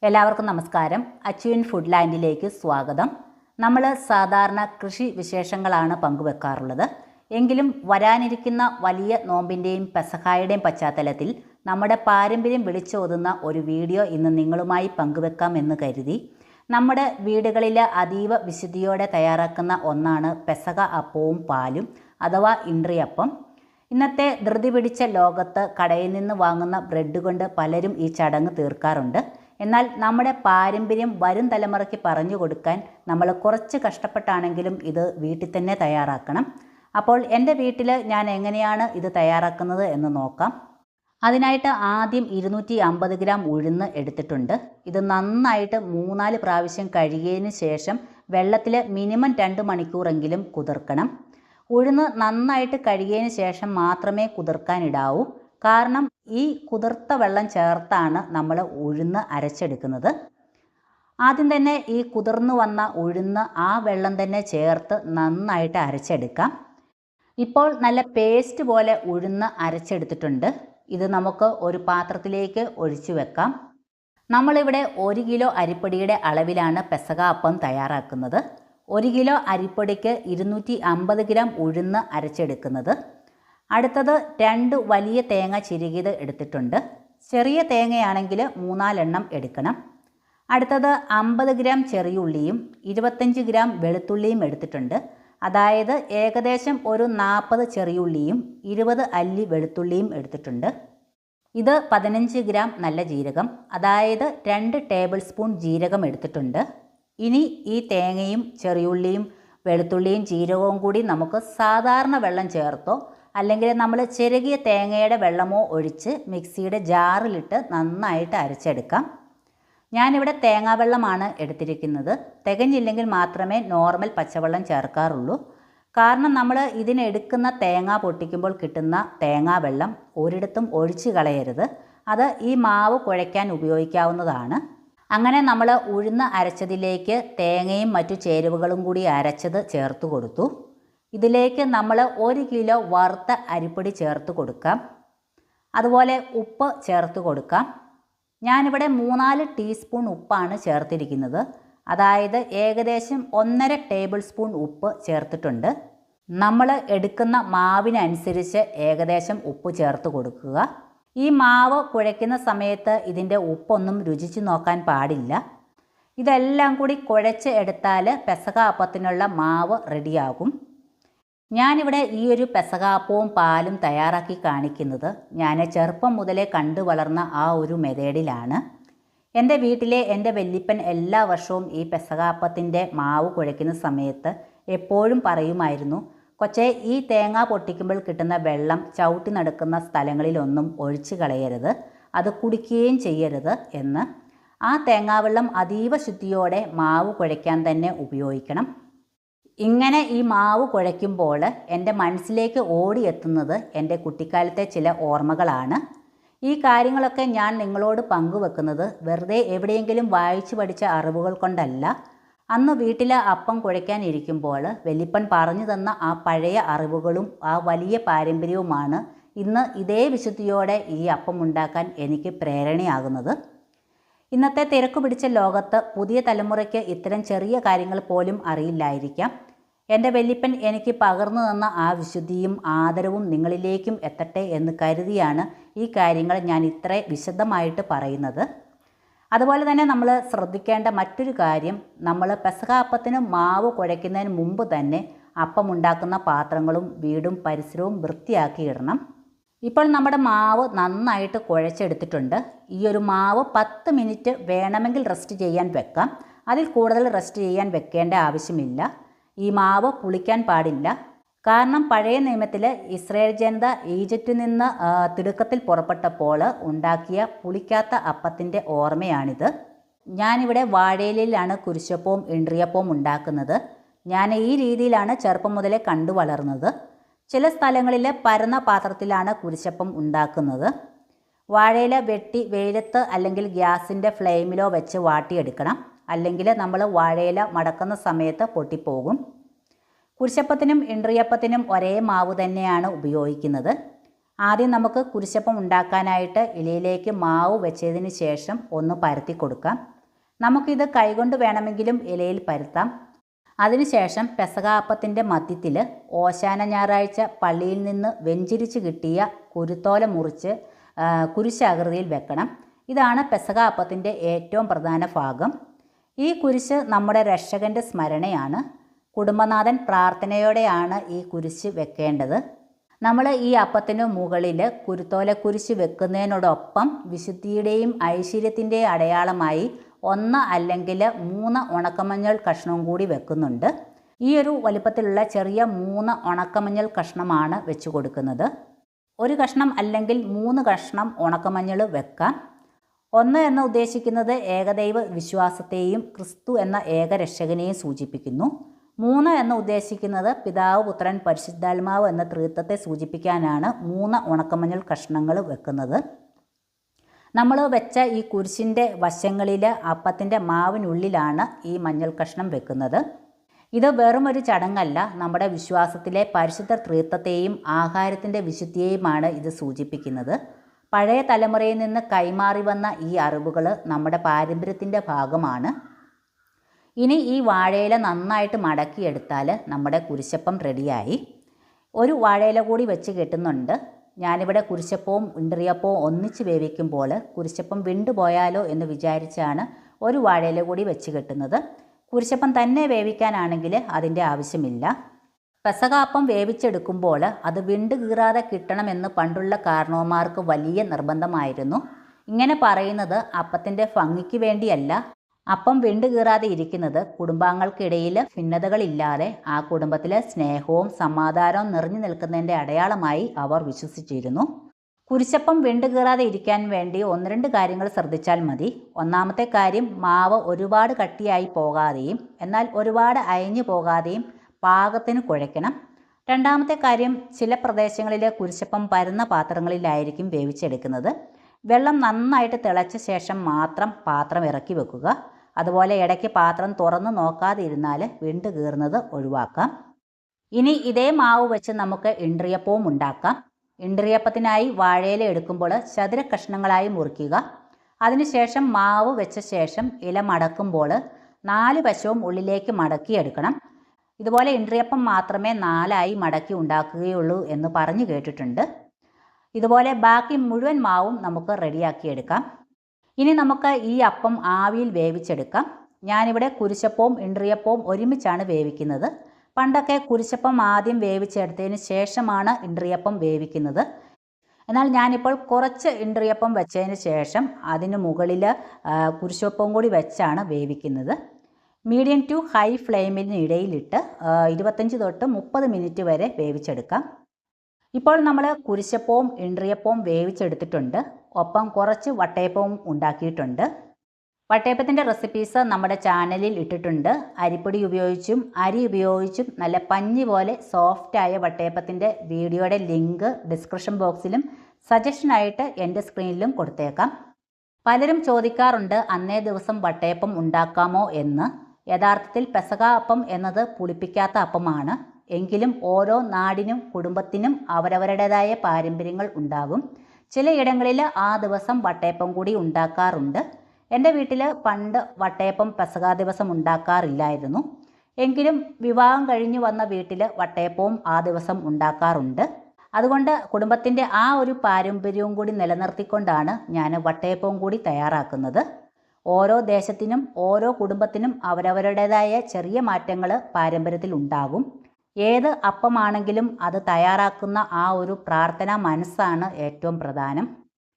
എല്ലാവർക്കും നമസ്കാരം. അച്ചുവിൻ ഫുഡ് ലാൻഡിലേക്ക് സ്വാഗതം. നമ്മൾ സാധാരണ കൃഷി വിശേഷങ്ങളാണ് പങ്കുവെക്കാറുള്ളത്. എങ്കിലും വരാനിരിക്കുന്ന വലിയ നോമ്പിൻ്റെയും പെസഹായുടെയും പശ്ചാത്തലത്തിൽ നമ്മുടെ പാരമ്പര്യം വിളിച്ചോതുന്ന ഒരു വീഡിയോ ഇന്ന് നിങ്ങളുമായി പങ്കുവെക്കാം എന്ന് കരുതി. നമ്മുടെ വീടുകളിൽ അതീവ വിശുദ്ധിയോടെ തയ്യാറാക്കുന്ന ഒന്നാണ് പെസഹ അപ്പവും പാലും അഥവാ ഇൻട്രിയപ്പം. ഇന്നത്തെ ധൃതി പിടിച്ച ലോകത്ത് കടയിൽ നിന്ന് വാങ്ങുന്ന ബ്രെഡ് കൊണ്ട് പലരും ഈ ചടങ്ങ് തീർക്കാറുണ്ട്. എന്നാൽ നമ്മുടെ പാരമ്പര്യം വരും തലമുറയ്ക്ക് പറഞ്ഞു കൊടുക്കാൻ നമ്മൾ കുറച്ച് കഷ്ടപ്പെട്ടാണെങ്കിലും ഇത് വീട്ടിൽ തന്നെ തയ്യാറാക്കണം. അപ്പോൾ എൻ്റെ വീട്ടിൽ ഞാൻ എങ്ങനെയാണ് ഇത് തയ്യാറാക്കുന്നത് എന്ന് നോക്കാം. അതിനായിട്ട് ആദ്യം 250 ഗ്രാം ഉഴുന്ന് എടുത്തിട്ടുണ്ട്. ഇത് നന്നായിട്ട് 3-4 പ്രാവശ്യം കഴുകിയതിന് ശേഷം വെള്ളത്തിൽ മിനിമം 2 മണിക്കൂറെങ്കിലും കുതിർക്കണം. ഉഴുന്ന് നന്നായിട്ട് കഴുകിയതിന് ശേഷം മാത്രമേ കുതിർക്കാനിടാവൂ. കാരണം ഈ കുതിർത്ത വെള്ളം ചേർത്താണ് നമ്മൾ ഉഴുന്ന് അരച്ചെടുക്കുന്നത്. ആദ്യം തന്നെ ഈ കുതിർന്നു വന്ന ഉഴുന്ന് ആ വെള്ളം തന്നെ ചേർത്ത് നന്നായിട്ട് അരച്ചെടുക്കാം. ഇപ്പോൾ നല്ല പേസ്റ്റ് പോലെ ഉഴുന്ന് അരച്ചെടുത്തിട്ടുണ്ട്. ഇത് നമുക്ക് ഒരു പാത്രത്തിലേക്ക് ഒഴിച്ചു വെക്കാം. നമ്മളിവിടെ 1 കിലോ അരിപ്പൊടിയുടെ അളവിലാണ് പെസഹ അപ്പം തയ്യാറാക്കുന്നത്. 1 കിലോ അരിപ്പൊടിക്ക് 250 ഗ്രാം ഉഴുന്ന് അരച്ചെടുക്കുന്നത്. അടുത്തത് 2 വലിയ തേങ്ങ ചിരുകിയത് എടുത്തിട്ടുണ്ട്. ചെറിയ തേങ്ങയാണെങ്കിൽ 3-4 എണ്ണം എടുക്കണം. അടുത്തത് 50 ഗ്രാം ചെറിയുള്ളിയും 25 ഗ്രാം വെളുത്തുള്ളിയും എടുത്തിട്ടുണ്ട്. അതായത് ഏകദേശം ഒരു 40 ചെറിയുള്ളിയും 20 അല്ലി വെളുത്തുള്ളിയും എടുത്തിട്ടുണ്ട്. ഇത് 15 ഗ്രാം നല്ല ജീരകം, അതായത് 2 ടേബിൾ സ്പൂൺ ജീരകം എടുത്തിട്ടുണ്ട്. ഇനി ഈ തേങ്ങയും ചെറിയുള്ളിയും വെളുത്തുള്ളിയും ജീരകവും കൂടി നമുക്ക് സാധാരണ വെള്ളം ചേർത്തോ അല്ലെങ്കിൽ നമ്മൾ ചിരകിയ തേങ്ങയുടെ വെള്ളമോ ഒഴിച്ച് മിക്സിയുടെ ജാറിലിട്ട് നന്നായിട്ട് അരച്ചെടുക്കാം. ഞാനിവിടെ തേങ്ങാവെള്ളമാണ് എടുത്തിരിക്കുന്നത്. തികഞ്ഞില്ലെങ്കിൽ മാത്രമേ നോർമൽ പച്ചവെള്ളം ചേർക്കാറുള്ളൂ. കാരണം നമ്മൾ ഇതിനെടുക്കുന്ന തേങ്ങ പൊട്ടിക്കുമ്പോൾ കിട്ടുന്ന തേങ്ങാവെള്ളം ഒരിടത്തും ഒഴിച്ച് കളയരുത്. അത് ഈ മാവ് കുഴയ്ക്കാൻ ഉപയോഗിക്കാവുന്നതാണ്. അങ്ങനെ നമ്മൾ ഉഴുന്ന് അരച്ചതിലേക്ക് തേങ്ങയും മറ്റു ചേരുവകളും കൂടി അരച്ചത് ചേർത്ത് കൊടുത്തു. ഇതിലേക്ക് നമ്മൾ 1 കിലോ വറുത്ത അരിപ്പൊടി ചേർത്ത് കൊടുക്കാം. അതുപോലെ ഉപ്പ് ചേർത്ത് കൊടുക്കാം. ഞാനിവിടെ 3-4 ടീസ്പൂൺ ഉപ്പാണ് ചേർത്തിരിക്കുന്നത്. അതായത് ഏകദേശം 1.5 ടേബിൾ സ്പൂൺ ഉപ്പ് ചേർത്തിട്ടുണ്ട്. നമ്മൾ എടുക്കുന്ന മാവിനനുസരിച്ച് ഏകദേശം ഉപ്പ് ചേർത്ത് കൊടുക്കുക. ഈ മാവ് കുഴയ്ക്കുന്ന സമയത്ത് ഇതിൻ്റെ ഉപ്പൊന്നും രുചിച്ച് നോക്കാൻ പാടില്ല. ഇതെല്ലാം കൂടി കുഴച്ച് എടുത്താൽ പെസഹ അപ്പത്തിനുള്ള മാവ് റെഡിയാകും. ഞാനിവിടെ ഈ ഒരു പെസഹ അപ്പവും പാലും തയ്യാറാക്കി കാണിക്കുന്നത് ഞാൻ ചെറുപ്പം മുതലേ കണ്ടു വളർന്ന ആ ഒരു മെത്തേഡിലാണ്. എൻ്റെ വീട്ടിലെ എൻ്റെ വല്യപ്പൻ എല്ലാ വർഷവും ഈ പെസഹ അപ്പത്തിൻ്റെ മാവ് കുഴയ്ക്കുന്ന സമയത്ത് എപ്പോഴും പറയുമായിരുന്നു, കൊച്ചേ, ഈ തേങ്ങ പൊട്ടിക്കുമ്പോൾ കിട്ടുന്ന വെള്ളം ചവിട്ടി നടക്കുന്ന സ്ഥലങ്ങളിലൊന്നും ഒഴിച്ചു കളയരുത്, അത് കുടിക്കുകയും ചെയ്യരുത് എന്ന്. ആ തേങ്ങാവെള്ളം അതീവ ശുദ്ധിയോടെ മാവ് കുഴയ്ക്കാൻ തന്നെ ഉപയോഗിക്കണം. ഇങ്ങനെ ഈ മാവ് കുഴയ്ക്കുമ്പോൾ എൻ്റെ മനസ്സിലേക്ക് ഓടിയെത്തുന്നത് എൻ്റെ കുട്ടിക്കാലത്തെ ചില ഓർമ്മകളാണ്. ഈ കാര്യങ്ങളൊക്കെ ഞാൻ നിങ്ങളോട് പങ്കുവെക്കുന്നത് വെറുതെ എവിടെയെങ്കിലും വായിച്ചു പഠിച്ച അറിവുകൾ കൊണ്ടല്ല. അന്ന് വീട്ടിൽ അപ്പം കുഴയ്ക്കാൻ ഇരിക്കുമ്പോൾ വല്യപ്പൻ പറഞ്ഞു തന്ന ആ പഴയ അറിവുകളും ആ വലിയ പാരമ്പര്യവുമാണ് ഇന്ന് ഇതേ വിശുദ്ധിയോടെ ഈ അപ്പം ഉണ്ടാക്കാൻ എനിക്ക് പ്രേരണയാകുന്നത്. ഇന്നത്തെ തിരക്ക് പിടിച്ച ലോകത്ത് പുതിയ തലമുറയ്ക്ക് ഇത്തരം ചെറിയ കാര്യങ്ങൾ പോലും അറിയില്ലായിരിക്കാം. എൻ്റെ വല്യപ്പൻ എനിക്ക് പകർന്നു തന്ന ആ വിശുദ്ധിയും ആദരവും നിങ്ങളിലേക്കും എത്തട്ടെ എന്ന് കരുതിയാണ് ഈ കാര്യങ്ങൾ ഞാൻ ഇത്ര വിശദമായിട്ട് പറയുന്നത്. അതുപോലെ തന്നെ നമ്മൾ ശ്രദ്ധിക്കേണ്ട മറ്റൊരു കാര്യം, നമ്മൾ പെസഹ അപ്പത്തിന് മാവ് കുഴയ്ക്കുന്നതിന് മുമ്പ് തന്നെ അപ്പം ഉണ്ടാക്കുന്ന പാത്രങ്ങളും വീടും പരിസരവും വൃത്തിയാക്കിയിടണം. ഇപ്പോൾ നമ്മുടെ മാവ് നന്നായിട്ട് കുഴച്ചെടുത്തിട്ടുണ്ട്. ഈ ഒരു മാവ് 10 മിനിറ്റ് വേണമെങ്കിൽ റെസ്റ്റ് ചെയ്യാൻ വെക്കാം. അതിൽ കൂടുതൽ റെസ്റ്റ് ചെയ്യാൻ വെക്കേണ്ട ആവശ്യമില്ല. ഈ മാവ് പുളിക്കാൻ പാടില്ല. കാരണം പഴയ നിയമത്തിൽ ഇസ്രായേൽ ജനത ഈജിപ്തിൽ നിന്ന് തിടുക്കത്തിൽ പുറപ്പെട്ടപ്പോൾ ഉണ്ടാക്കിയ പുളിക്കാത്ത അപ്പത്തിൻ്റെ ഓർമ്മയാണിത്. ഞാനിവിടെ വാഴയിലയിലാണ് കുരിശപ്പവും ഇൻട്രിയപ്പവും ഉണ്ടാക്കുന്നത്. ഞാൻ ഈ രീതിയിലാണ് ചെറുപ്പം മുതലേ കണ്ടു വളർന്നത്. ചില സ്ഥലങ്ങളിൽ പരന്ന പാത്രത്തിലാണ് കുരിശപ്പം ഉണ്ടാക്കുന്നത്. വാഴയില വെട്ടി വെയിലത്ത് അല്ലെങ്കിൽ ഗ്യാസിൻ്റെ ഫ്ലെയിമിലോ വെച്ച് വാട്ടിയെടുക്കണം. അല്ലെങ്കിൽ നമ്മൾ വാഴയില മടക്കുന്ന സമയത്ത് പൊട്ടിപ്പോകും. കുരിശപ്പത്തിനും ഇൻട്രിയപ്പത്തിനും ഒരേ മാവ് തന്നെയാണ് ഉപയോഗിക്കുന്നത്. ആദ്യം നമുക്ക് കുരിശപ്പം ഉണ്ടാക്കാനായിട്ട് ഇലയിലേക്ക് മാവ് വെച്ചതിന് ശേഷം ഒന്ന് പരത്തി കൊടുക്കാം. നമുക്കിത് കൈകൊണ്ട് വേണമെങ്കിലും ഇലയിൽ പരത്താം. അതിനുശേഷം പെസഹ അപ്പത്തിൻ്റെ മധ്യത്തിൽ ഓശാന ഞായറാഴ്ച പള്ളിയിൽ നിന്ന് വെഞ്ചിരിച്ച് കിട്ടിയ കുരുത്തോല മുറിച്ച് കുരിശാകൃതിയിൽ വെക്കണം. ഇതാണ് പെസഹ അപ്പത്തിൻ്റെ ഏറ്റവും പ്രധാന ഭാഗം. ഈ കുരിശ് നമ്മുടെ രക്ഷകൻ്റെ സ്മരണയാണ്. കുടുംബനാഥൻ പ്രാർത്ഥനയോടെയാണ് ഈ കുരിശ് വെക്കേണ്ടത്. നമ്മൾ ഈ അപ്പത്തിന് മുകളിൽ കുരുത്തോല കുരിശ് വെക്കുന്നതിനോടൊപ്പം വിശുദ്ധിയുടെയും ഐശ്വര്യത്തിൻ്റെയും അടയാളമായി 1 അല്ലെങ്കിൽ 3 ഉണക്കമഞ്ഞൾ കഷ്ണവും കൂടി വെക്കുന്നുണ്ട്. ഈ ഒരു വലിപ്പത്തിലുള്ള ചെറിയ 3 ഉണക്കമഞ്ഞൾ കഷ്ണമാണ് വെച്ച് കൊടുക്കുന്നത്. ഒരു കഷ്ണം അല്ലെങ്കിൽ 3 കഷ്ണം ഉണക്കമഞ്ഞൾ വെക്കാം. 1 എന്ന് ഉദ്ദേശിക്കുന്നത് ഏകദൈവ വിശ്വാസത്തെയും ക്രിസ്തു എന്ന ഏകരക്ഷകനെയും സൂചിപ്പിക്കുന്നു. 3 എന്ന് ഉദ്ദേശിക്കുന്നത് പിതാവ്, പുത്രൻ, പരിശുദ്ധാത്മാവ് എന്ന ത്രിത്വത്തെ സൂചിപ്പിക്കാനാണ് 3 ഉണക്കമഞ്ഞൾ കഷ്ണങ്ങൾ വെക്കുന്നത്. നമ്മൾ വെച്ച ഈ കുരിശിൻ്റെ വശങ്ങളിൽ അപ്പത്തിൻ്റെ മാവിനുള്ളിലാണ് ഈ മഞ്ഞൾ കഷ്ണം വെക്കുന്നത്. ഇത് വെറുമൊരു ചടങ്ങല്ല, നമ്മുടെ വിശ്വാസത്തിലെ പരിശുദ്ധ ത്രിത്വത്തെയും ആഹാരത്തിൻ്റെ വിശുദ്ധിയെയുമാണ് ഇത് സൂചിപ്പിക്കുന്നത്. പഴയ തലമുറയിൽ നിന്ന് കൈമാറി വന്ന ഈ അറിവുകൾ നമ്മുടെ പാരമ്പര്യത്തിൻ്റെ ഭാഗമാണ്. ഇനി ഈ വാഴയില നന്നായിട്ട് മടക്കിയെടുത്താൽ നമ്മുടെ കുരിശപ്പം റെഡിയായി. ഒരു വാഴയില കൂടി വെച്ച് കെട്ടുന്നുണ്ട്. ഞാനിവിടെ കുരിശപ്പവും ഇണ്ടറിയപ്പവും ഒന്നിച്ച് വേവിക്കുമ്പോൾ കുരിശപ്പം വിണ്ടുപോയാലോ എന്ന് വിചാരിച്ചാണ് ഒരു വാഴയില കൂടി വെച്ച് കെട്ടുന്നത്. കുരിശപ്പം തന്നെ വേവിക്കാനാണെങ്കിൽ അതിൻ്റെ ആവശ്യമില്ല. പെസഹ അപ്പം വേവിച്ചെടുക്കുമ്പോൾ അത് വിണ്ട് കീറാതെ കിട്ടണമെന്ന് പണ്ടുള്ള കാരണവന്മാർക്ക് വലിയ നിർബന്ധമായിരുന്നു. ഇങ്ങനെ പറയുന്നത് അപ്പത്തിൻ്റെ ഭംഗിക്ക് വേണ്ടിയല്ല. അപ്പം വിണ്ട് കീറാതെ ഇരിക്കുന്നത് കുടുംബാംഗങ്ങൾക്കിടയിൽ ഭിന്നതകളില്ലാതെ ആ കുടുംബത്തിലെ സ്നേഹവും സമാധാനവും നിറഞ്ഞു നിൽക്കുന്നതിൻ്റെ അടയാളമായി അവർ വിശ്വസിച്ചിരുന്നു. കുരിശപ്പം വിണ്ട് കീറാതെ ഇരിക്കാൻ വേണ്ടി 1-2 കാര്യങ്ങൾ ശ്രദ്ധിച്ചാൽ മതി. ഒന്നാമത്തെ കാര്യം, മാവ് ഒരുപാട് കട്ടിയായി പോകാതെയും എന്നാൽ ഒരുപാട് അയഞ്ഞു പോകാതെയും പാകത്തിന് കുഴയ്ക്കണം. രണ്ടാമത്തെ കാര്യം, ചില പ്രദേശങ്ങളിലെ കുരിശപ്പം പരന്ന പാത്രങ്ങളിലായിരിക്കും വേവിച്ചെടുക്കുന്നത്. വെള്ളം നന്നായിട്ട് തിളച്ച ശേഷം മാത്രം പാത്രം ഇറക്കി വെക്കുക. അതുപോലെ ഇടയ്ക്ക് പാത്രം തുറന്ന് നോക്കാതെ ഇരുന്നാൽ വിണ്ട് കീറുന്നത് ഒഴിവാക്കാം. ഇനി ഇതേ മാവ് വെച്ച് നമുക്ക് ഇണ്ടറിയപ്പവും ഉണ്ടാക്കാം. ഇണ്ടറിയപ്പത്തിനായി വാഴയില എടുക്കുമ്പോൾ ചതുര കഷ്ണങ്ങളായി മുറിക്കുക. അതിനുശേഷം മാവ് വെച്ച ശേഷം ഇല മടക്കുമ്പോൾ 4 വശവും ഉള്ളിലേക്ക് മടക്കിയെടുക്കണം. ഇതുപോലെ ഇണ്ടറിയപ്പം മാത്രമേ 4ആയി മടക്കി ഉണ്ടാക്കുകയുള്ളൂ എന്ന് പറഞ്ഞു കേട്ടിട്ടുണ്ട്. ഇതുപോലെ ബാക്കി മുഴുവൻ മാവും നമുക്ക് റെഡിയാക്കിയെടുക്കാം. ഇനി നമുക്ക് ഈ അപ്പം ആവിയിൽ വേവിച്ചെടുക്കാം. ഞാനിവിടെ കുരിശപ്പവും ഇണ്ടറിയപ്പവും ഒരുമിച്ചാണ് വേവിക്കുന്നത്. പണ്ടൊക്കെ കുരിശപ്പം ആദ്യം വേവിച്ചെടുത്തതിന് ശേഷമാണ് ഇണ്ടറിയപ്പം വേവിക്കുന്നത്. എന്നാൽ ഞാനിപ്പോൾ കുറച്ച് ഇണ്ടറിയപ്പം വെച്ചതിന് ശേഷം അതിന് മുകളിൽ കുരിശപ്പവും കൂടി വെച്ചാണ് വേവിക്കുന്നത്. മീഡിയം ടു ഹൈ ഫ്ലെയിമിന് ഇടയിലിട്ട് 25 തൊട്ട് 30 മിനിറ്റ് വരെ വേവിച്ചെടുക്കാം. ഇപ്പോൾ നമ്മൾ കുരിശപ്പവും ഇണ്ടറിയപ്പവും വേവിച്ചെടുത്തിട്ടുണ്ട്. ഒപ്പം കുറച്ച് വട്ടയപ്പവും ഉണ്ടാക്കിയിട്ടുണ്ട്. വട്ടയപ്പത്തിൻ്റെ റെസിപ്പീസ് നമ്മുടെ ചാനലിൽ ഇട്ടിട്ടുണ്ട്. അരിപ്പൊടി ഉപയോഗിച്ചും അരി ഉപയോഗിച്ചും നല്ല പഞ്ഞി പോലെ സോഫ്റ്റായ വട്ടയപ്പത്തിൻ്റെ വീഡിയോയുടെ ലിങ്ക് ഡിസ്ക്രിപ്ഷൻ ബോക്സിലും സജഷനായിട്ട് എൻ്റെ സ്ക്രീനിലും കൊടുത്തേക്കാം. പലരും ചോദിക്കാറുണ്ട് അന്നേ ദിവസം വട്ടയപ്പം ഉണ്ടാക്കാമോ എന്ന്. യഥാർത്ഥത്തിൽ പെസഹ അപ്പം എന്നത് പുളിപ്പിക്കാത്ത അപ്പമാണ്. എങ്കിലും ഓരോ നാടിനും കുടുംബത്തിനും അവരവരുടേതായ പാരമ്പര്യങ്ങൾ ഉണ്ടാകും. ചിലയിടങ്ങളിൽ ആ ദിവസം വട്ടയപ്പം കൂടി ഉണ്ടാക്കാറുണ്ട്. എൻ്റെ വീട്ടിൽ പണ്ട് വട്ടയപ്പം പെസഹ ദിവസം ഉണ്ടാക്കാറില്ലായിരുന്നു. എങ്കിലും വിവാഹം കഴിഞ്ഞു വന്ന വീട്ടിൽ വട്ടയപ്പവും ആ ദിവസം ഉണ്ടാക്കാറുണ്ട്. അതുകൊണ്ട് കുടുംബത്തിൻ്റെ ആ ഒരു പാരമ്പര്യവും കൂടി നിലനിർത്തിക്കൊണ്ടാണ് ഞാൻ വട്ടയപ്പവും കൂടി തയ്യാറാക്കുന്നത്. ഓരോ ദേശത്തിനും ഓരോ കുടുംബത്തിനും അവരവരുടേതായ ചെറിയ മാറ്റങ്ങൾ പാരമ്പര്യത്തിൽ ഉണ്ടാകും. ഏത് അപ്പമാണെങ്കിലും അത് തയ്യാറാക്കുന്ന ആ ഒരു പ്രാർത്ഥനാ മനസ്സാണ് ഏറ്റവും പ്രധാനം.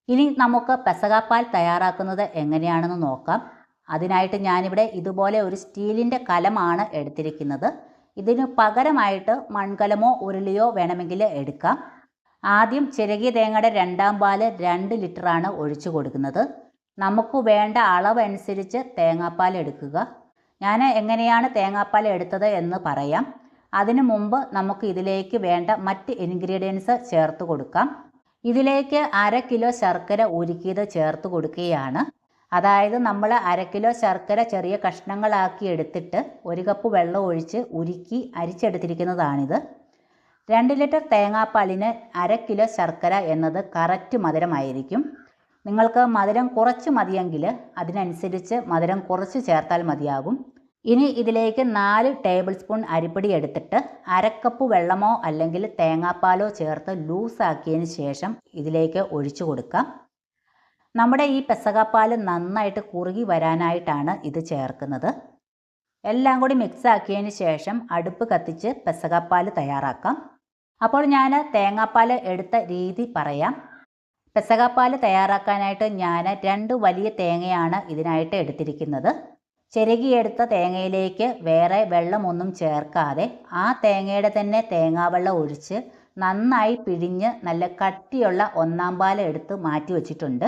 ഇനി നമുക്ക് പെസഹാപ്പാൽ തയ്യാറാക്കുന്നത് എങ്ങനെയാണെന്ന് നോക്കാം. അതിനായിട്ട് ഞാനിവിടെ ഇതുപോലെ ഒരു സ്റ്റീലിൻ്റെ കലമാണ് എടുത്തിരിക്കുന്നത്. ഇതിന് പകരമായിട്ട് മൺകലമോ ഉരുളിയോ വേണമെങ്കിൽ എടുക്കാം. ആദ്യം ചിരകിയ തേങ്ങയുടെ 2ാം പാല് 2 ലിറ്ററാണ് ഒഴിച്ചു കൊടുക്കുന്നത്. നമുക്ക് വേണ്ട അളവനുസരിച്ച് തേങ്ങാപ്പാൽ എടുക്കുക. ഞാൻ എങ്ങനെയാണ് തേങ്ങാപ്പാൽ എടുത്തത് എന്ന് പറയാം. അതിനു മുമ്പ് നമുക്ക് ഇതിലേക്ക് വേണ്ട മറ്റ് ഇൻഗ്രീഡിയൻസ് ചേർത്ത് കൊടുക്കാം. ഇതിലേക്ക് 1/2 കിലോ ശർക്കര ഉരുക്കിയത് ചേർത്ത് കൊടുക്കുകയാണ്. അതായത് നമ്മൾ 1/2 കിലോ ശർക്കര ചെറിയ കഷ്ണങ്ങളാക്കി എടുത്തിട്ട് 1 കപ്പ് വെള്ളം ഒഴിച്ച് ഉരുക്കി അരിച്ചെടുത്തിരിക്കുന്നതാണിത്. 2 ലിറ്റർ തേങ്ങാപ്പാലിന് 1/2 കിലോ ശർക്കര എന്നത് കറക്റ്റ് മധുരമായിരിക്കും. നിങ്ങൾക്ക് മധുരം കുറച്ച് മതിയെങ്കിൽ അതിനനുസരിച്ച് മധുരം കുറച്ച് ചേർത്താൽ മതിയാകും. ഇനി ഇതിലേക്ക് 4 ടേബിൾ സ്പൂൺ അരിപ്പൊടി എടുത്തിട്ട് അരക്കപ്പ് വെള്ളമോ അല്ലെങ്കിൽ തേങ്ങാപ്പാലോ ചേർത്ത് ലൂസാക്കിയതിന് ശേഷം ഇതിലേക്ക് ഒഴിച്ചു കൊടുക്കാം. നമ്മുടെ ഈ പെസകാപ്പാൽ നന്നായിട്ട് കുറുകി വരാനായിട്ടാണ് ഇത് ചേർക്കുന്നത്. എല്ലാം കൂടി മിക്സ് ആക്കിയതിന് ശേഷം അടുപ്പ് കത്തിച്ച് പെസകാപ്പാൽ തയ്യാറാക്കാം. അപ്പോൾ ഞാൻ തേങ്ങാപ്പാൽ എടുത്ത രീതി പറയാം. പെസകാപ്പാൽ തയ്യാറാക്കാനായിട്ട് ഞാൻ 2 വലിയ തേങ്ങയാണ് ഇതിനായിട്ട് എടുത്തിരിക്കുന്നത്. ചിരകിയെടുത്ത തേങ്ങയിലേക്ക് വേറെ വെള്ളമൊന്നും ചേർക്കാതെ ആ തേങ്ങയുടെ തന്നെ തേങ്ങാവെള്ളം ഒഴിച്ച് നന്നായി പിഴിഞ്ഞ് നല്ല കട്ടിയുള്ള 1-ാം പാൽ എടുത്ത് മാറ്റി വച്ചിട്ടുണ്ട്.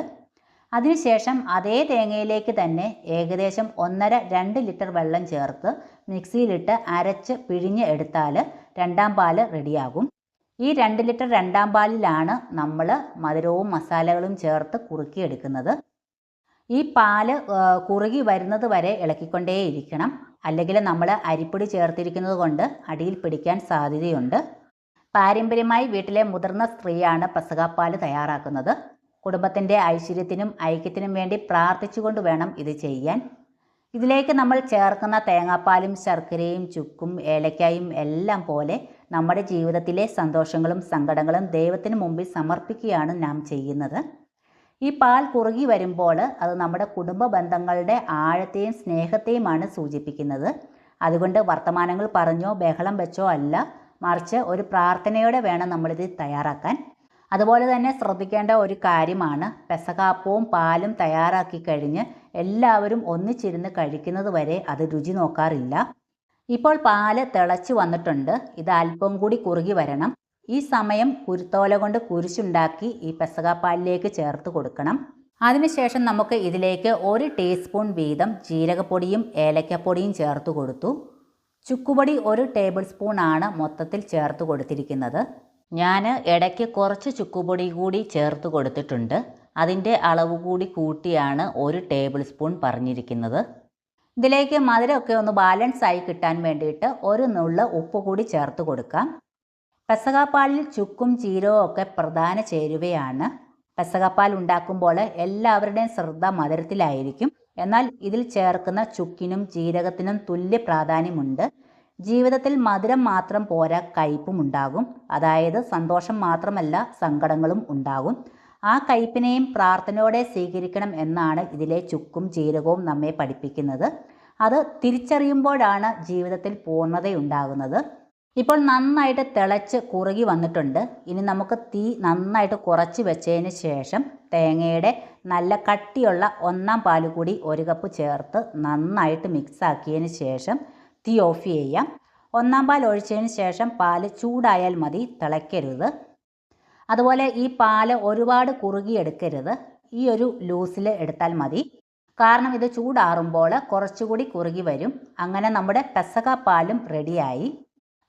അതിനുശേഷം അതേ തേങ്ങയിലേക്ക് തന്നെ ഏകദേശം 1.5-2 ലിറ്റർ വെള്ളം ചേർത്ത് മിക്സിയിലിട്ട് അരച്ച് പിഴിഞ്ഞ് എടുത്താൽ 2-ാം പാൽ റെഡിയാകും. ഈ 2 ലിറ്റർ 2-ാം പാലിലാണ് നമ്മൾ മധുരവും മസാലകളും ചേർത്ത് കുറുക്കിയെടുക്കുന്നത്. ഈ പാല് കുറുകി വരുന്നത് വരെ ഇളക്കിക്കൊണ്ടേയിരിക്കണം. അല്ലെങ്കിൽ നമ്മൾ അരിപ്പൊടി ചേർത്തിരിക്കുന്നത് കൊണ്ട് അടിയിൽ പിടിക്കാൻ സാധ്യതയുണ്ട്. പാരമ്പര്യമായി വീട്ടിലെ മുതിർന്ന സ്ത്രീയാണ് പെസകാപ്പാൽ തയ്യാറാക്കുന്നത്. കുടുംബത്തിൻ്റെ ഐശ്വര്യത്തിനും ഐക്യത്തിനും വേണ്ടി പ്രാർത്ഥിച്ചുകൊണ്ട് വേണം ഇത് ചെയ്യാൻ. ഇതിലേക്ക് നമ്മൾ ചേർക്കുന്ന തേങ്ങാപ്പാലും ശർക്കരയും ചുക്കും ഏലക്കായും എല്ലാം പോലെ നമ്മുടെ ജീവിതത്തിലെ സന്തോഷങ്ങളും സങ്കടങ്ങളും ദൈവത്തിന് മുമ്പിൽ സമർപ്പിക്കുകയാണ് നാം ചെയ്യുന്നത്. ഈ പാൽ കുറുകി വരുമ്പോൾ അത് നമ്മുടെ കുടുംബ ബന്ധങ്ങളുടെ ആഴത്തെയും സ്നേഹത്തെയുമാണ് സൂചിപ്പിക്കുന്നത്. അതുകൊണ്ട് വർത്തമാനങ്ങൾ പറഞ്ഞോ ബഹളം വെച്ചോ അല്ല, മറിച്ച് ഒരു പ്രാർത്ഥനയോടെ വേണം നമ്മളിത് തയ്യാറാക്കാൻ. അതുപോലെ തന്നെ ശ്രദ്ധിക്കേണ്ട ഒരു കാര്യമാണ്, പെസകാപ്പവും പാലും തയ്യാറാക്കി കഴിഞ്ഞ് എല്ലാവരും ഒന്നിച്ചിരുന്ന് കഴിക്കുന്നത് വരെ അത് രുചി നോക്കാറില്ല. ഇപ്പോൾ പാല് തിളച്ച് വന്നിട്ടുണ്ട്. ഇത് അല്പം കൂടി കുറുകി വരണം. ഈ സമയം കുരുത്തോല കൊണ്ട് കുരിശുണ്ടാക്കി ഈ പെസകാപ്പാലിലേക്ക് ചേർത്ത് കൊടുക്കണം. അതിനുശേഷം നമുക്ക് ഇതിലേക്ക് 1 ടീസ്പൂൺ വീതം ജീരകപ്പൊടിയും ഏലക്കപ്പൊടിയും ചേർത്ത് കൊടുത്തു. ചുക്കുപൊടി 1 ടേബിൾ സ്പൂൺ ആണ് മൊത്തത്തിൽ ചേർത്ത് കൊടുത്തിരിക്കുന്നത്. ഞാൻ ഇടയ്ക്ക് കുറച്ച് ചുക്കുപൊടി കൂടി ചേർത്ത് കൊടുത്തിട്ടുണ്ട്. അതിൻ്റെ അളവ് കൂടി കൂട്ടിയാണ് 1 ടേബിൾ സ്പൂൺ പറഞ്ഞിരിക്കുന്നത്. ഇതിലേക്ക് മധുരമൊക്കെ ഒന്ന് ബാലൻസ് ആയി കിട്ടാൻ വേണ്ടിയിട്ട് 1 നുള്ള് ഉപ്പ് കൂടി ചേർത്ത് കൊടുക്കാം. പെസകാപ്പാലിൽ ചുക്കും ജീരകവും ഒക്കെ പ്രധാന ചേരുവയാണ്. പെസകാപ്പാൽ ഉണ്ടാക്കുമ്പോൾ എല്ലാവരുടെയും ശ്രദ്ധ മധുരത്തിലായിരിക്കും. എന്നാൽ ഇതിൽ ചേർക്കുന്ന ചുക്കിനും ജീരകത്തിനും തുല്യ പ്രാധാന്യമുണ്ട്. ജീവിതത്തിൽ മധുരം മാത്രം പോരാ, കയ്പും ഉണ്ടാകും. അതായത് സന്തോഷം മാത്രമല്ല, സങ്കടങ്ങളും ഉണ്ടാകും. ആ കയ്പിനെയും പ്രാർത്ഥനയോടെ സ്വീകരിക്കണം എന്നാണ് ഇതിലെ ചുക്കും ജീരകവും നമ്മെ പഠിപ്പിക്കുന്നത്. അത് തിരിച്ചറിയുമ്പോഴാണ് ജീവിതത്തിൽ പൂർണ്ണതയുണ്ടാകുന്നത്. ഇപ്പോൾ നന്നായിട്ട് തിളച്ച് കുറുകി വന്നിട്ടുണ്ട്. ഇനി നമുക്ക് തീ നന്നായിട്ട് കുറച്ച് വെച്ചതിന് ശേഷം തേങ്ങയുടെ നല്ല കട്ടിയുള്ള 1-ാം പാൽ കൂടി 1 കപ്പ് ചേർത്ത് നന്നായിട്ട് മിക്സ് ആക്കിയതിന് ശേഷം തീ ഓഫ് ചെയ്യാം. 1-ാം പാൽ ഒഴിച്ചതിന് ശേഷം പാൽ ചൂടായാൽ മതി, തിളയ്ക്കരുത്. അതുപോലെ ഈ പാൽ ഒരുപാട് കുറുകിയെടുക്കരുത്. ഈ ഒരു ലൂസിൽ എടുത്താൽ മതി. കാരണം ഇത് ചൂടാറുമ്പോൾ കുറച്ചുകൂടി കുറുകി വരും. അങ്ങനെ നമ്മുടെ പെസകാപ്പാലും റെഡിയായി.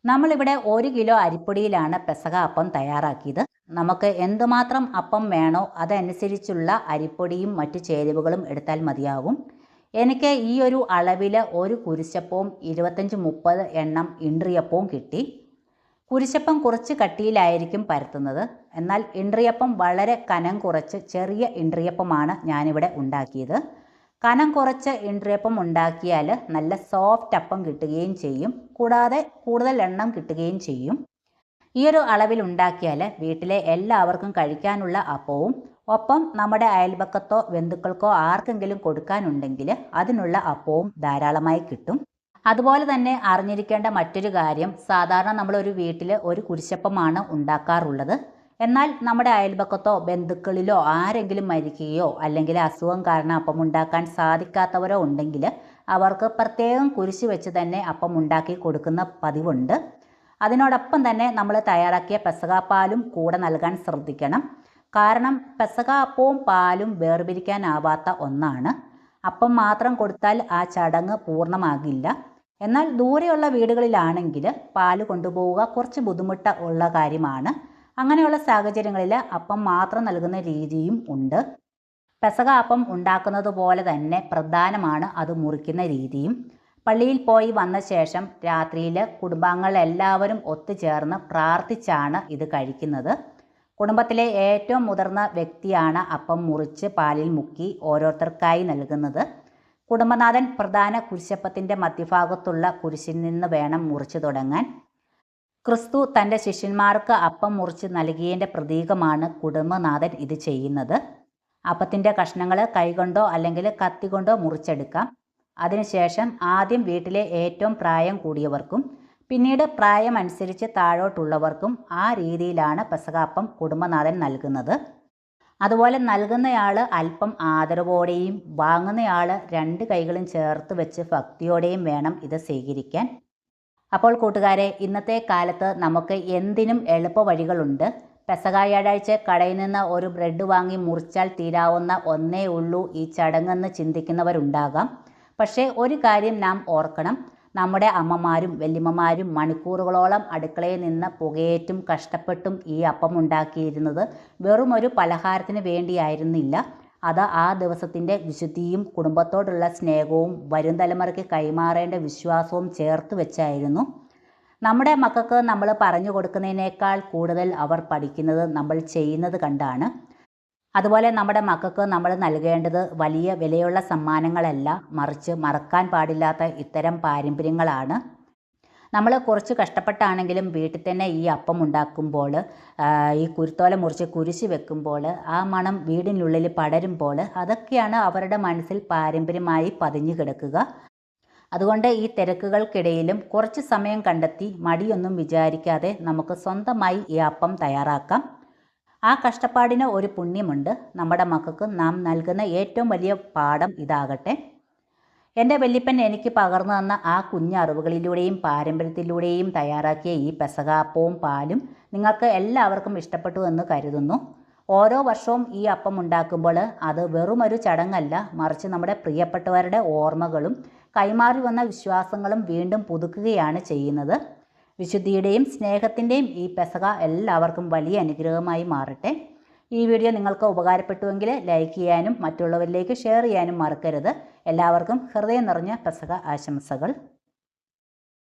നമ്മളിവിടെ 1 കിലോ അരിപ്പൊടിയിലാണ് പെസക അപ്പം തയ്യാറാക്കിയത്. നമുക്ക് എന്തുമാത്രം അപ്പം വേണോ അതനുസരിച്ചുള്ള അരിപ്പൊടിയും മറ്റു ചേരുവകളും എടുത്താൽ മതിയാകും. എനിക്ക് ഈ ഒരു അളവിൽ 1 കുരിശപ്പവും 25-30 എണ്ണം ഇണ്ട്രിയപ്പവും കിട്ടി. കുരിശപ്പം കുറച്ച് കട്ടിയിലായിരിക്കും പരത്തുന്നത്. എന്നാൽ ഇണ്ട്രിയപ്പം വളരെ കനം കുറച്ച് ചെറിയ ഇണ്ട്രിയപ്പമാണ് ഞാനിവിടെ ഉണ്ടാക്കിയത്. കനം കുറച്ച് ഇണ്ട്രിയപ്പം ഉണ്ടാക്കിയാൽ നല്ല സോഫ്റ്റ് അപ്പം കിട്ടുകയും ചെയ്യും. കൂടാതെ കൂടുതൽ എണ്ണം കിട്ടുകയും ചെയ്യും. ഈ ഒരു അളവിൽ ഉണ്ടാക്കിയാൽ വീട്ടിലെ എല്ലാവർക്കും കഴിക്കാനുള്ള അപ്പവും ഒപ്പം നമ്മുടെ അയൽപക്കത്തോ ബന്ധുക്കൾക്കോ ആർക്കെങ്കിലും കൊടുക്കാനുണ്ടെങ്കിൽ അതിനുള്ള അപ്പവും ധാരാളമായി കിട്ടും. അതുപോലെ തന്നെ അറിഞ്ഞിരിക്കേണ്ട മറ്റൊരു കാര്യം, സാധാരണ നമ്മളൊരു വീട്ടിൽ 1 കുരിശപ്പമാണ് ഉണ്ടാക്കാറുള്ളത്. എന്നാൽ നമ്മുടെ അയൽപക്കത്തോ ബന്ധുക്കളിലോ ആരെങ്കിലും മരിക്കുകയോ അല്ലെങ്കിൽ അസുഖം കാരണം അപ്പം ഉണ്ടാക്കാൻ സാധിക്കാത്തവരോ ഉണ്ടെങ്കിൽ അവർക്ക് പ്രത്യേകം കുരിശ് വെച്ച് തന്നെ അപ്പം ഉണ്ടാക്കി കൊടുക്കുന്ന പതിവുണ്ട്. അതിനോടൊപ്പം തന്നെ നമ്മൾ തയ്യാറാക്കിയ പെസകാപ്പാലും കൂടെ നൽകാൻ ശ്രദ്ധിക്കണം. കാരണം പെസക അപ്പവും പാലും വേർപിരിക്കാനാവാത്ത ഒന്നാണ്. അപ്പം മാത്രം കൊടുത്താൽ ആ ചടങ്ങ് പൂർണ്ണമാകില്ല. എന്നാൽ ദൂരെയുള്ള വീടുകളിലാണെങ്കിൽ പാല് കൊണ്ടുപോവുക കുറച്ച് ബുദ്ധിമുട്ട് ഉള്ള കാര്യമാണ്. അങ്ങനെയുള്ള സാഹചര്യങ്ങളിൽ അപ്പം മാത്രം നൽകുന്ന രീതിയും ഉണ്ട്. പെസക അപ്പം ഉണ്ടാക്കുന്നത് പോലെ തന്നെ പ്രധാനമാണ് അത് മുറിക്കുന്ന രീതിയും. പള്ളിയിൽ പോയി വന്ന ശേഷം രാത്രിയിൽ കുടുംബാംഗങ്ങൾ എല്ലാവരും ഒത്തുചേർന്ന് പ്രാർത്ഥിച്ചാണ് ഇത് കഴിക്കുന്നത്. കുടുംബത്തിലെ ഏറ്റവും മുതിർന്ന വ്യക്തിയാണ് അപ്പം മുറിച്ച് പാലിൽ മുക്കി ഓരോരുത്തർക്കായി നൽകുന്നത്. കുടുംബനാഥൻ പ്രധാന കുരിശപ്പത്തിൻ്റെ മധ്യഭാഗത്തുള്ള കുരിശിൽ നിന്ന് വേണം മുറിച്ചു തുടങ്ങാൻ. ക്രിസ്തു തൻ്റെ ശിഷ്യന്മാർക്ക് അപ്പം മുറിച്ച് നൽകിയതിൻ്റെ പ്രതീകമാണ് കുടുംബനാഥൻ ഇത് ചെയ്യുന്നത്. അപ്പത്തിൻ്റെ കഷ്ണങ്ങൾ കൈകൊണ്ടോ അല്ലെങ്കിൽ കത്തി കൊണ്ടോ മുറിച്ചെടുക്കാം. അതിനുശേഷം ആദ്യം വീട്ടിലെ ഏറ്റവും പ്രായം കൂടിയവർക്കും പിന്നീട് പ്രായമനുസരിച്ച് താഴോട്ടുള്ളവർക്കും ആ രീതിയിലാണ് പെസഹാപ്പം കുടുംബനാഥൻ നൽകുന്നത്. അതുപോലെ നൽകുന്നയാൾ അല്പം ആദരവോടെയും വാങ്ങുന്നയാൾ 2 കൈകളും ചേർത്ത് വെച്ച് ഭക്തിയോടെയും വേണം ഇത് സ്വീകരിക്കാൻ. അപ്പോൾ കൂട്ടുകാരെ, ഇന്നത്തെ കാലത്ത് നമുക്ക് എന്തിനും എളുപ്പ വഴികളുണ്ട്. പെസഹ വ്യാഴാഴ്ച കടയിൽ നിന്ന് ഒരു ബ്രെഡ് വാങ്ങി മുറിച്ചാൽ തീരാവുന്ന ഒന്നേ ഉള്ളൂ ഈ ചടങ്ങെന്ന് ചിന്തിക്കുന്നവരുണ്ടാകാം. പക്ഷേ ഒരു കാര്യം നാം ഓർക്കണം, നമ്മുടെ അമ്മമാരും വല്യമ്മമാരും മണിക്കൂറുകളോളം അടുക്കളയിൽ നിന്ന് പുകയേറ്റും കഷ്ടപ്പെട്ടും ഈ അപ്പം ഉണ്ടാക്കിയിരുന്നത് വെറും ഒരു പലഹാരത്തിന് വേണ്ടിയായിരുന്നില്ല. അത് ആ ദിവസത്തിൻ്റെ വിശുദ്ധിയും കുടുംബത്തോടുള്ള സ്നേഹവും വരും തലമുറയ്ക്ക് കൈമാറേണ്ട വിശ്വാസവും ചേർത്ത് വെച്ചായിരുന്നു. നമ്മുടെ മക്കൾക്ക് നമ്മൾ പറഞ്ഞു കൊടുക്കുന്നതിനേക്കാൾ കൂടുതൽ അവർ പഠിക്കുന്നത് നമ്മൾ ചെയ്യുന്നത് കണ്ടാണ്. അതുപോലെ നമ്മുടെ മക്കൾക്ക് നമ്മൾ നൽകേണ്ടത് വലിയ വിലയുള്ള സമ്മാനങ്ങളല്ല, മറിച്ച് മറക്കാൻ പാടില്ലാത്ത ഇത്തരം പാരമ്പര്യങ്ങളാണ്. നമ്മൾ കുറച്ച് കഷ്ടപ്പെട്ടാണെങ്കിലും വീട്ടിൽ തന്നെ ഈ അപ്പം ഉണ്ടാക്കുമ്പോൾ, ഈ കുരുത്തോല മുറിച്ച് കുരിശ് വെക്കുമ്പോൾ ആ മണം വീടിനുള്ളിൽ പടരുമ്പോൾ അതൊക്കെയാണ് അവരുടെ മനസ്സിൽ പാരമ്പര്യമായി പതിഞ്ഞു കിടക്കുക. അതുകൊണ്ട് ഈ തിരക്കുകൾക്കിടയിലും കുറച്ച് സമയം കണ്ടെത്തി മടിയൊന്നും വിചാരിക്കാതെ നമുക്ക് സ്വന്തമായി ഈ അപ്പം തയ്യാറാക്കാം. ആ കഷ്ടപ്പാടിന് ഒരു പുണ്യമുണ്ട്. നമ്മുടെ മക്കൾക്ക് നാം നൽകുന്ന ഏറ്റവും വലിയ പാഠം ഇതാകട്ടെ. എൻ്റെ വല്യപ്പൻ എനിക്ക് പകർന്നു തന്ന ആ കുഞ്ഞറിവുകളിലൂടെയും പാരമ്പര്യത്തിലൂടെയും തയ്യാറാക്കിയ ഈ പെസഹാപ്പവും പാലും നിങ്ങൾക്ക് എല്ലാവർക്കും ഇഷ്ടപ്പെട്ടു എന്ന് കരുതുന്നു. ഓരോ വർഷവും ഈ അപ്പം ഉണ്ടാക്കുമ്പോൾ അത് വെറുമൊരു ചടങ്ങല്ല, മറിച്ച് നമ്മുടെ പ്രിയപ്പെട്ടവരുടെ ഓർമ്മകളും കൈമാറി വന്ന വിശ്വാസങ്ങളും വീണ്ടും പുതുക്കുകയാണ് ചെയ്യുന്നത്. വിശുദ്ധിയുടെയും സ്നേഹത്തിൻ്റെയും ഈ പെസഹ എല്ലാവർക്കും വലിയ അനുഗ്രഹമായി മാറട്ടെ. ഈ വീഡിയോ നിങ്ങൾക്ക് ഉപകാരപ്പെട്ടുവെങ്കിൽ ലൈക്ക് ചെയ്യാനും മറ്റുള്ളവരിലേക്ക് ഷെയർ ചെയ്യാനും മറക്കരുത്. എല്ലാവർക്കും ഹൃദയം നിറഞ്ഞ പെസഹ ആശംസകൾ.